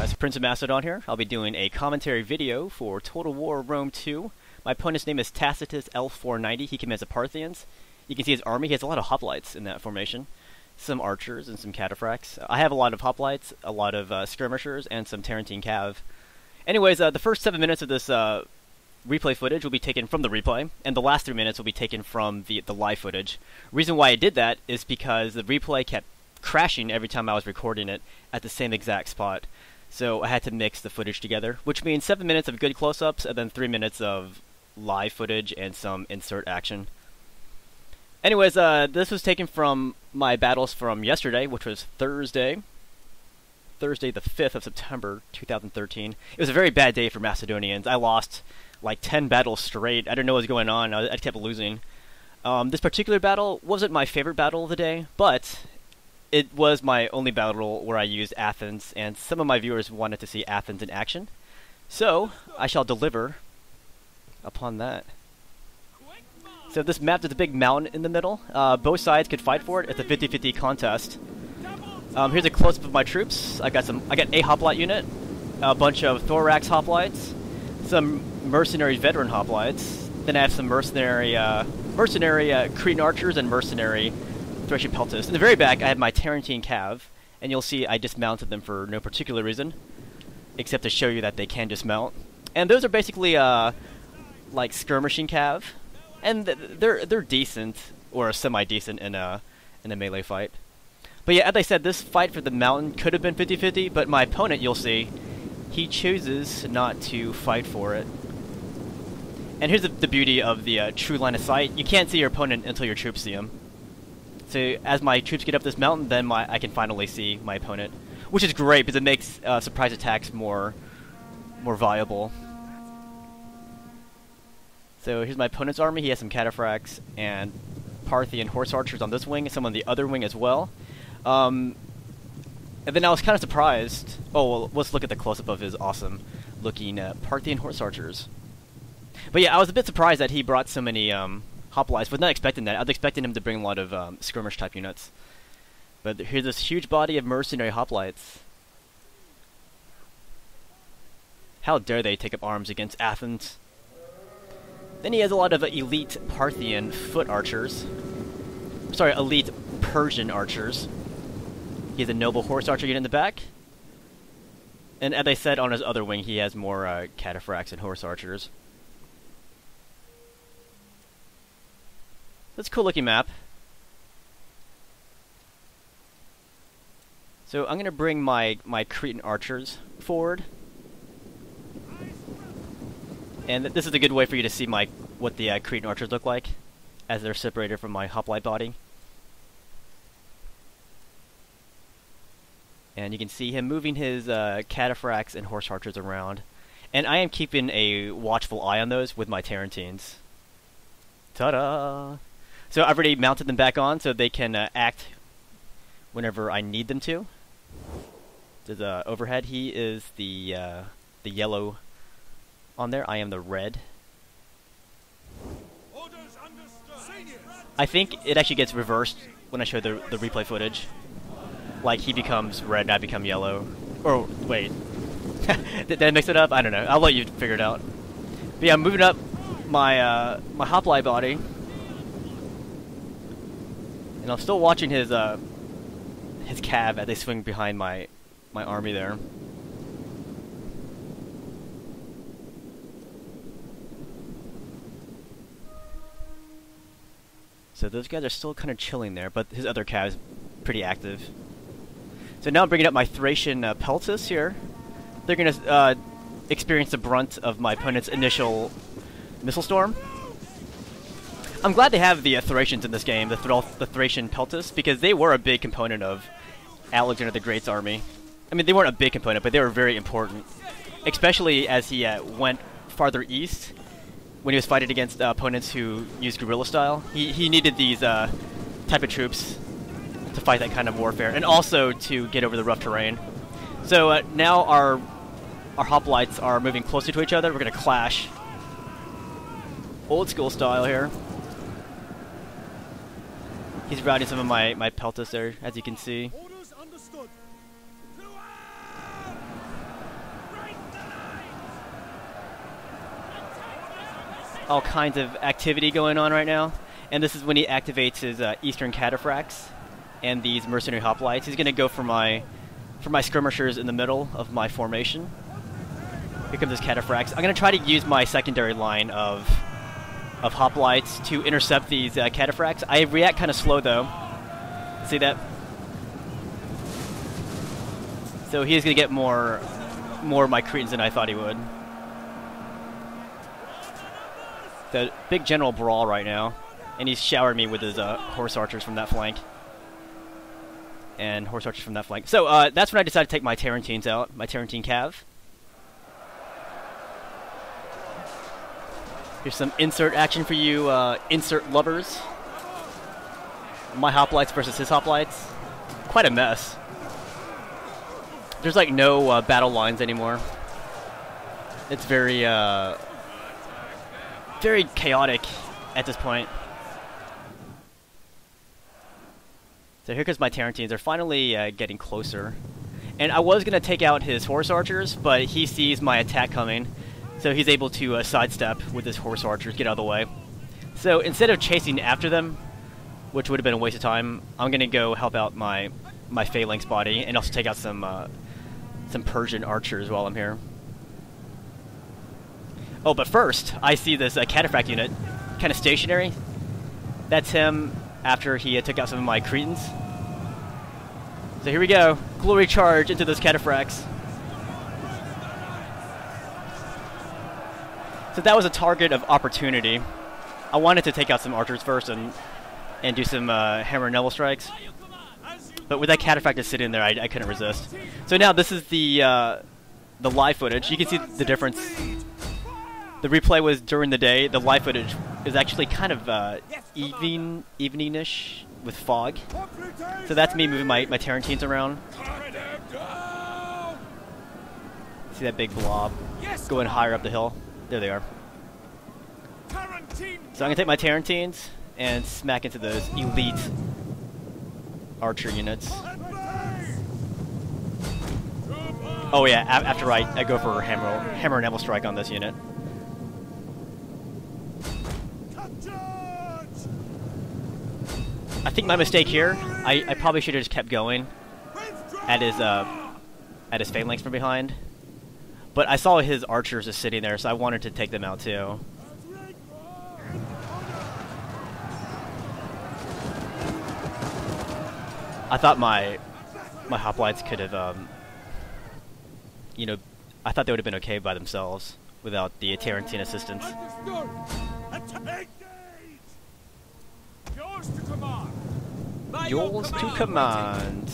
guys, PrinceofMacedon here. I'll be doing a commentary video for Total War Rome 2. My opponent's name is Tacitus L490. He commands the Parthians. You can see his army. He has a lot of hoplites in that formation. Some archers and some cataphracts. I have a lot of hoplites, a lot of skirmishers, and some Tarentine cav. Anyways, the first 7 minutes of this replay footage will be taken from the replay, and the last 3 minutes will be taken from the live footage. Reason why I did that is because the replay kept crashing every time I was recording it at the same exact spot. So I had to mix the footage together, which means 7 minutes of good close-ups and then 3 minutes of live footage and some insert action. Anyways, this was taken from my battles from yesterday, which was Thursday the 5th of September 2013. It was a very bad day for Macedonians. I lost like 10 battles straight. I didn't know what was going on. I kept losing. This particular battle wasn't my favorite battle of the day, but it was my only battle where I used Athens, and some of my viewers wanted to see Athens in action. So, I shall deliver upon that. So this map, there's a big mountain in the middle. Both sides could fight for it. It's a 50-50 contest. Here's a close-up of my troops. I got a hoplite unit, a bunch of thorax hoplites, some mercenary veteran hoplites. Then I have some mercenary Cretan archers and mercenary Thracian peltasts. In the very back, I have my Tarentine cav, and you'll see I dismounted them for no particular reason, except to show you that they can dismount. And those are basically like skirmishing cav, and they're decent or semi-decent in a melee fight. But yeah, as I said, this fight for the mountain could have been 50-50, but my opponent, you'll see, he chooses not to fight for it. And here's the beauty of the true line of sight. You can't see your opponent until your troops see him. So as my troops get up this mountain, then I can finally see my opponent, which is great because it makes surprise attacks more viable. So here's my opponent's army. He has some cataphracts and Parthian horse archers on this wing, and some on the other wing as well. And then I was kind of surprised. Oh, well, let's look at the close-up of his awesome-looking Parthian horse archers. But yeah, I was a bit surprised that he brought so many hoplites. Was not expecting that. I was expecting him to bring a lot of skirmish-type units. But here's this huge body of mercenary hoplites. How dare they take up arms against Athens? Then he has a lot of elite Parthian foot archers. Sorry, elite Persian archers. He has a noble horse archer unit in the back. And as I said, on his other wing, he has more cataphracts and horse archers. That's a cool looking map. So I'm going to bring my Cretan archers forward. And this is a good way for you to see what the Cretan archers look like as they're separated from my hoplite body. And you can see him moving his cataphracts and horse archers around. And I am keeping a watchful eye on those with my Tarentines. Ta-da! So I've already mounted them back on so they can act whenever I need them to. There's overhead. He is the yellow on there. I am the red. I think it actually gets reversed when I show the replay footage. Like he becomes red and I become yellow. Or wait. Did I mix it up? I don't know. I'll let you figure it out. But yeah, I'm moving up my hoplite body. And I'm still watching his cav as they swing behind my army there. So those guys are still kind of chilling there, but his other cav's pretty active. So now I'm bringing up my Thracian peltasts here. They're going to experience the brunt of my opponent's initial missile storm. I'm glad they have the Thracians in this game, the Thracian peltasts, because they were a big component of Alexander the Great's army. I mean, they weren't a big component, but they were very important, especially as he went farther east when he was fighting against opponents who used guerrilla style. He needed these type of troops to fight that kind of warfare, and also to get over the rough terrain. So now our hoplites are moving closer to each other. We're going to clash. Old school style here. He's routing some of my peltasts there, as you can see. all kinds of activity going on right now. And this is when he activates his Eastern Cataphracts and these mercenary hoplites. He's going to go for my skirmishers in the middle of my formation. Here comes his Cataphracts. I'm going to try to use my secondary line of hoplites to intercept these Cataphracts. I react kind of slow though. See that? So he's going to get more of my Cretans than I thought he would. The big general brawl right now, and he's showered me with his horse archers from that flank. And horse archers from that flank. So that's when I decided to take my Tarentines out, my Tarentine Cav. Here's some insert action for you insert lovers. My hoplites versus his hoplites. Quite a mess. There's like no battle lines anymore. It's very very chaotic at this point. So here comes my Tarentines. They're finally getting closer. And I was going to take out his horse archers, but he sees my attack coming. So he's able to sidestep with his horse archers, get out of the way. So instead of chasing after them, which would have been a waste of time, I'm going to go help out my phalanx body and also take out some Persian archers while I'm here. Oh, but first, I see this cataphract unit, kind of stationary. That's him after he took out some of my Cretans. So here we go. Glory charge into those cataphracts. So that was a target of opportunity. I wanted to take out some archers first and do some hammer and neville strikes. But with that cataphract just sitting there, I couldn't resist. So now this is the live footage. You can see the difference. The replay was during the day. The live footage is actually kind of evening-ish with fog. So that's me moving my Tarentines around. See that big blob going higher up the hill? There they are. So I'm going to take my Tarentines and smack into those elite archer units. Oh yeah, after I go for hammer and neville strike on this unit. I think my mistake here, I probably should have just kept going at his phalanx from behind. But I saw his archers just sitting there, so I wanted to take them out too. I thought my hoplites could have, you know, I thought they would have been okay by themselves without the Tarentine assistance. Yours to command. Yours to command.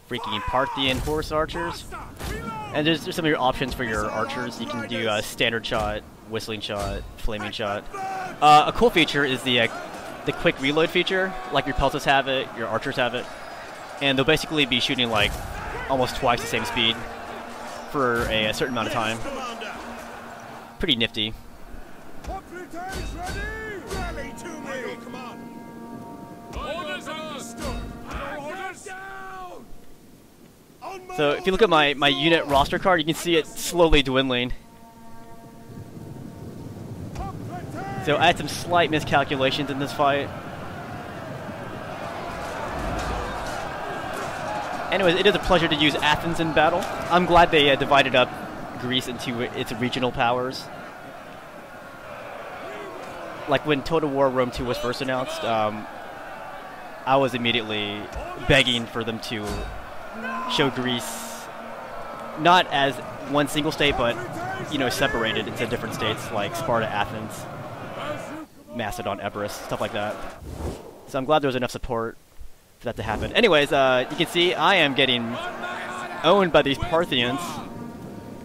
Freaking Parthian horse archers. And there's some of your options for your archers. You can do standard shot, whistling shot, flaming shot. A cool feature is the quick reload feature. Like your peltas have it, your archers have it, and they'll basically be shooting like almost twice the same speed for a certain amount of time. Pretty nifty. So if you look at my unit roster card, you can see it slowly dwindling. So I had some slight miscalculations in this fight. Anyways, it is a pleasure to use Athens in battle. I'm glad they divided up Greece into its regional powers. Like when Total War Rome 2 was first announced, I was immediately begging for them to show Greece not as one single state, but, you know, separated into different states like Sparta, Athens, Macedon, Epirus, stuff like that. So I'm glad there was enough support for that to happen. Anyways, you can see I am getting owned by these Parthians,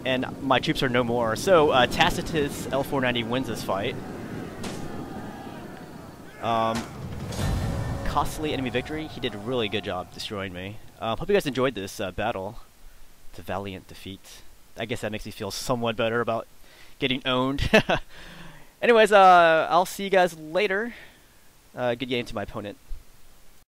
and my troops are no more. So Tacitus L490 wins this fight. Costly enemy victory. He did a really good job destroying me. Hope you guys enjoyed this battle. It's a valiant defeat. I guess that makes me feel somewhat better about getting owned. Anyways, I'll see you guys later. Good game to my opponent.